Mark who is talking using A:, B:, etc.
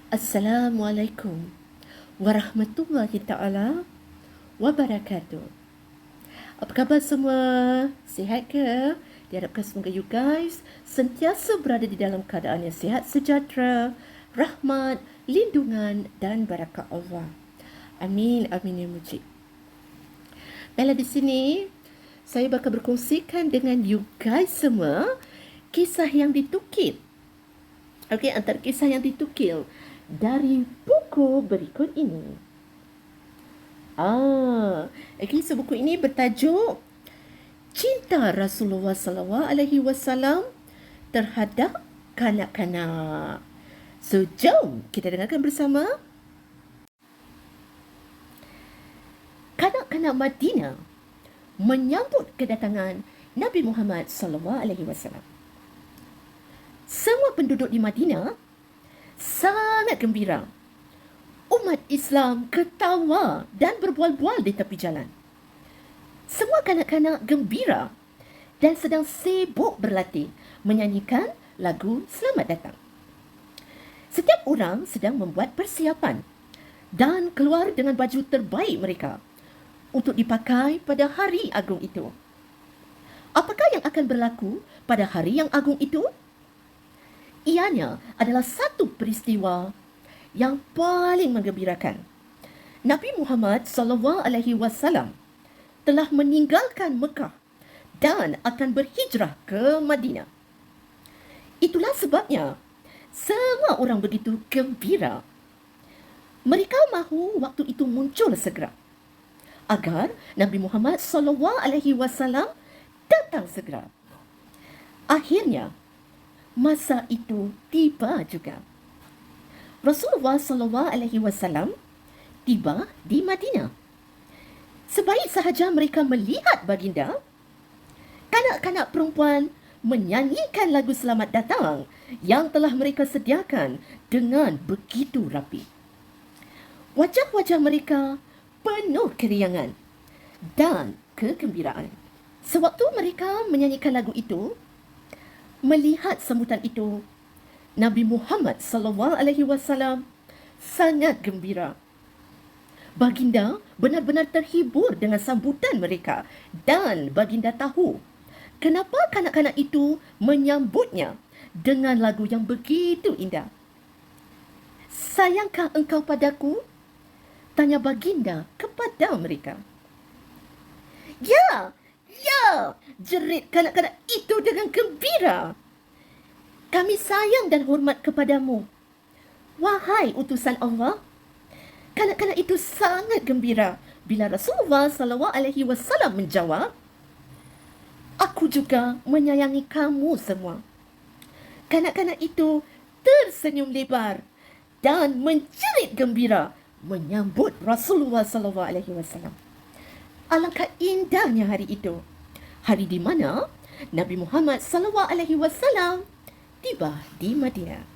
A: Assalamualaikum warahmatullahi ta'ala wabarakatuh. Apa khabar semua? Sihat ke? Diharapkan semoga you guys sentiasa berada di dalam keadaan yang sihat, sejahtera, rahmat, lindungan dan barakah Allah. Amin, amin ya mujib. Baiklah, di sini saya bakal berkongsikan dengan you guys semua kisah yang ditukil. Okey, antara kisah yang ditukil dari buku berikut ini. Kisah buku ini bertajuk Cinta Rasulullah SAW terhadap kanak-kanak. So, jom kita dengarkan bersama. Kanak-kanak Madinah menyambut kedatangan Nabi Muhammad SAW. Semua penduduk di Madinah sangat gembira. Umat Islam ketawa dan berbual-bual di tepi jalan. Semua kanak-kanak gembira dan sedang sibuk berlatih menyanyikan lagu selamat datang. Setiap orang sedang membuat persiapan dan keluar dengan baju terbaik mereka untuk dipakai pada hari agung itu. Apakah yang akan berlaku pada hari yang agung itu? Ianya adalah satu peristiwa yang paling menggembirakan. Nabi Muhammad SAW telah meninggalkan Mekah dan akan berhijrah ke Madinah. Itulah sebabnya semua orang begitu gembira. Mereka mahu waktu itu muncul segera agar Nabi Muhammad SAW datang segera. Akhirnya masa itu tiba juga. Rasulullah SAW tiba di Madinah. Sebaik sahaja mereka melihat baginda, kanak-kanak perempuan menyanyikan lagu selamat datang yang telah mereka sediakan dengan begitu rapi. Wajah-wajah mereka penuh keriangan dan kegembiraan. Sewaktu mereka menyanyikan lagu itu, melihat sambutan itu, Nabi Muhammad SAW sangat gembira. Baginda benar-benar terhibur dengan sambutan mereka dan baginda tahu kenapa kanak-kanak itu menyambutnya dengan lagu yang begitu indah. Sayangkah engkau padaku? Tanya baginda kepada mereka. Ya, jerit kanak-kanak itu dengan gembira. Kami sayang dan hormat kepadamu, wahai utusan Allah. Kanak-kanak itu sangat gembira bila Rasulullah SAW menjawab, aku juga menyayangi kamu semua. Kanak-kanak itu tersenyum lebar dan menjerit gembira menyambut Rasulullah SAW. Alangkah indahnya hari itu, hari di mana Nabi Muhammad SAW tiba di Madinah.